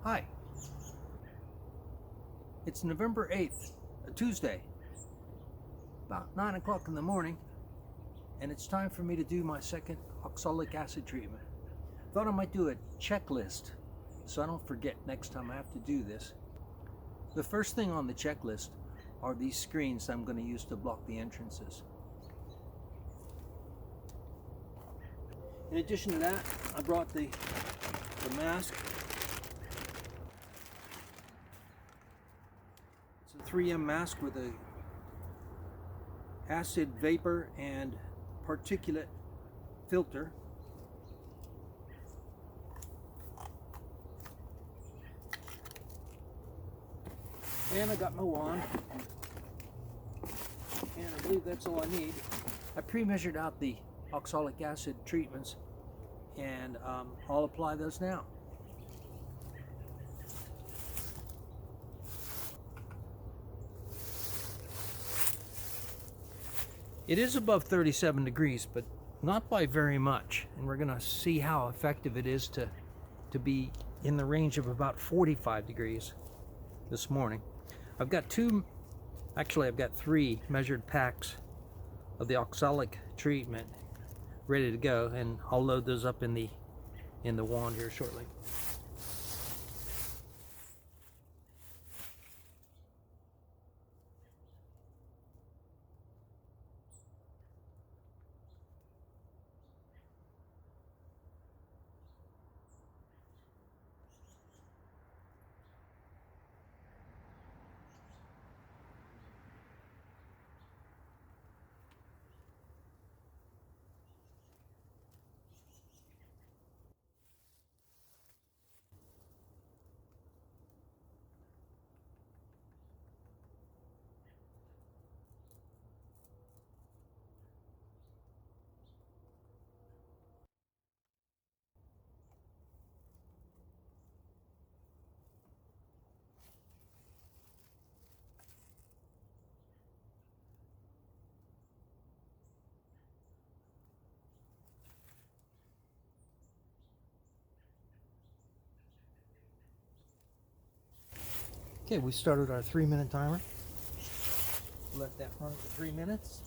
Hi, it's November 8th, a Tuesday, about 9 o'clock in the morning, and it's time for me to do my second oxalic acid treatment. Thought I might do a checklist so I don't forget next time I have to do this. The first thing on the checklist are these screens I'm going to use to block the entrances. In addition to that, I brought the mask. It's a 3M mask with a acid, vapor, and particulate filter. And I got my wand, and I believe that's all I need. I pre-measured out the oxalic acid treatments, and I'll apply those now. It is above 37 degrees, but not by very much, and we're going to see how effective it is to be in the range of about 45 degrees this morning. I've got I've got 3 measured packs of the oxalic treatment ready to go, and I'll load those up in the wand here shortly. Okay, we started our 3-minute timer. Let that run for 3 minutes.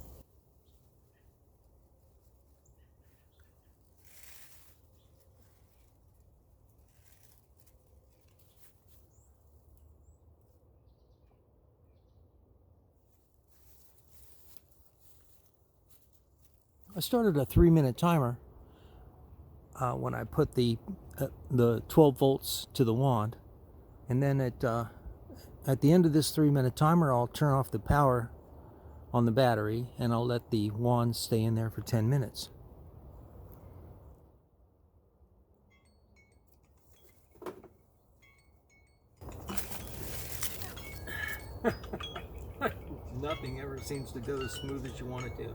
I started a 3-minute timer when I put the 12 volts to the wand, and then at the end of this 3-minute timer, I'll turn off the power on the battery, and I'll let the wand stay in there for 10 minutes. Nothing ever seems to go as smooth as you want it to.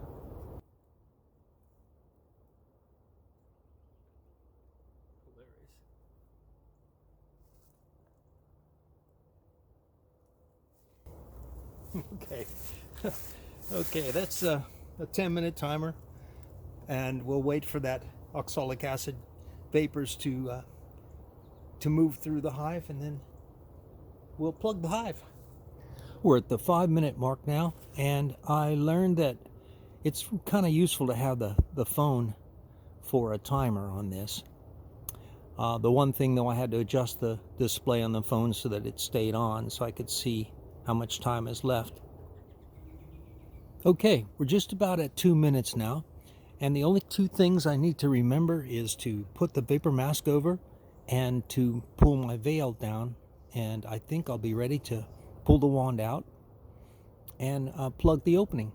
Okay. Okay, that's a 10-minute timer, and we'll wait for that oxalic acid vapors to move through the hive, and then we'll plug the hive. We're at the 5-minute mark now, and I learned that it's kind of useful to have the phone for a timer on this. The one thing, though, I had to adjust the display on the phone so that it stayed on, so I could see how much time is left. Okay, we're just about at 2 minutes now, and the only 2 things I need to remember is to put the vapor mask over and to pull my veil down, and I think I'll be ready to pull the wand out and plug the opening.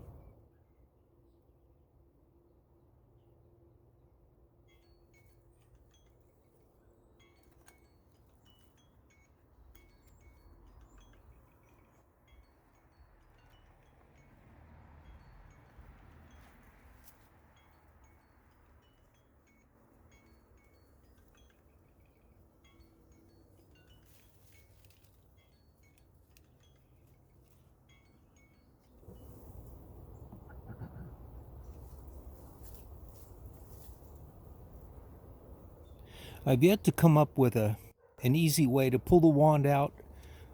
I've yet to come up with a an easy way to pull the wand out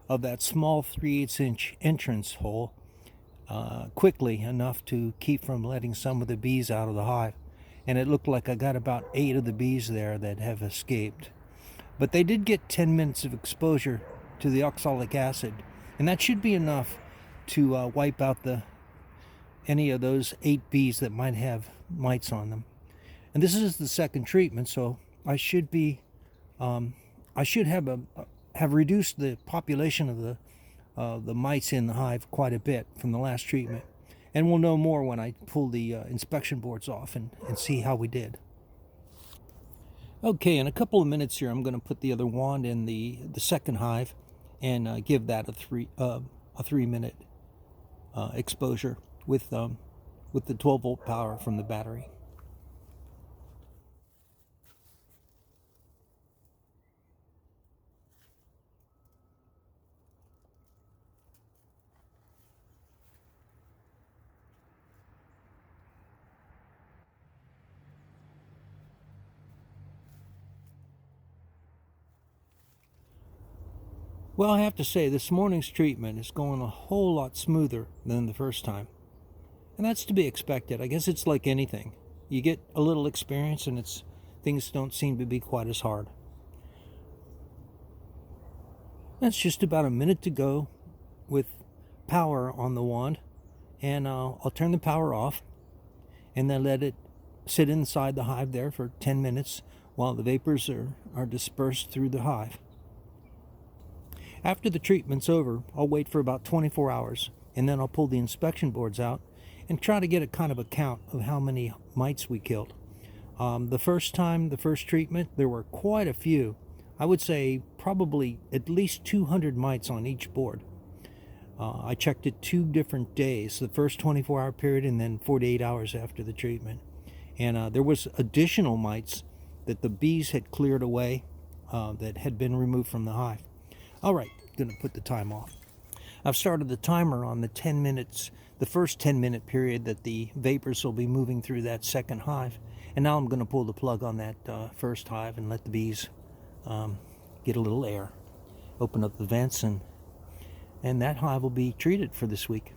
of that small 3/8 inch entrance hole quickly enough to keep from letting some of the bees out of the hive. And it looked like I got about 8 of the bees there that have escaped. But they did get 10 minutes of exposure to the oxalic acid, and that should be enough to wipe out any of those 8 bees that might have mites on them. And this is the second treatment, so I should have reduced the population of the mites in the hive quite a bit from the last treatment. And we'll know more when I pull the inspection boards off and see how we did. Okay, in a couple of minutes here, I'm going to put the other wand in the second hive and give that a 3-minute exposure with the 12-volt power from the battery. Well, I have to say, this morning's treatment is going a whole lot smoother than the first time. And that's to be expected. I guess it's like anything. You get a little experience and things don't seem to be quite as hard. That's just about a minute to go with power on the wand. And I'll turn the power off and then let it sit inside the hive there for 10 minutes while the vapors are dispersed through the hive. After the treatment's over, I'll wait for about 24 hours, and then I'll pull the inspection boards out and try to get a kind of a count of how many mites we killed. The first treatment, there were quite a few. I would say probably at least 200 mites on each board. I checked it 2 different days, the first 24-hour period and then 48 hours after the treatment. And there was additional mites that the bees had cleared away that had been removed from the hive. All right, going to put the time off. I've started the timer on the 10 minutes, the first 10-minute period that the vapors will be moving through that second hive. And now I'm going to pull the plug on that first hive and let the bees get a little air. Open up the vents, and that hive will be treated for this week.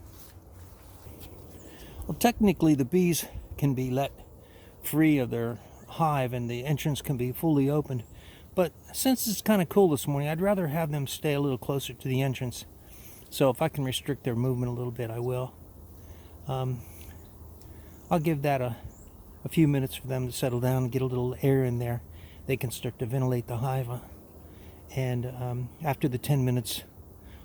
Well, technically the bees can be let free of their hive and the entrance can be fully opened. But since it's kind of cool this morning, I'd rather have them stay a little closer to the entrance. So if I can restrict their movement a little bit, I will. I'll give that a few minutes for them to settle down and get a little air in there. They can start to ventilate the hive. And after the 10 minutes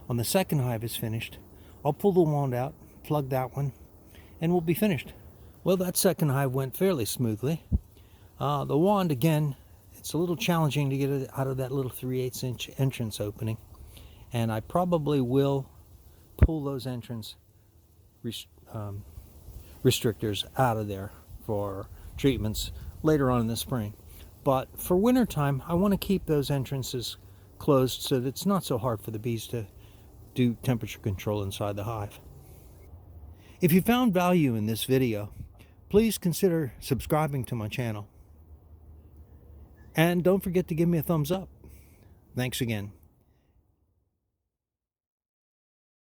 on the second hive is finished, I'll pull the wand out, plug that one, and we'll be finished. Well, that second hive went fairly smoothly. The wand, again, it's a little challenging to get it out of that little 3/8 inch entrance opening. And I probably will pull those entrance restrictors out of there for treatments later on in the spring. But for wintertime, I want to keep those entrances closed so that it's not so hard for the bees to do temperature control inside the hive. If you found value in this video, please consider subscribing to my channel. And don't forget to give me a thumbs up. Thanks again.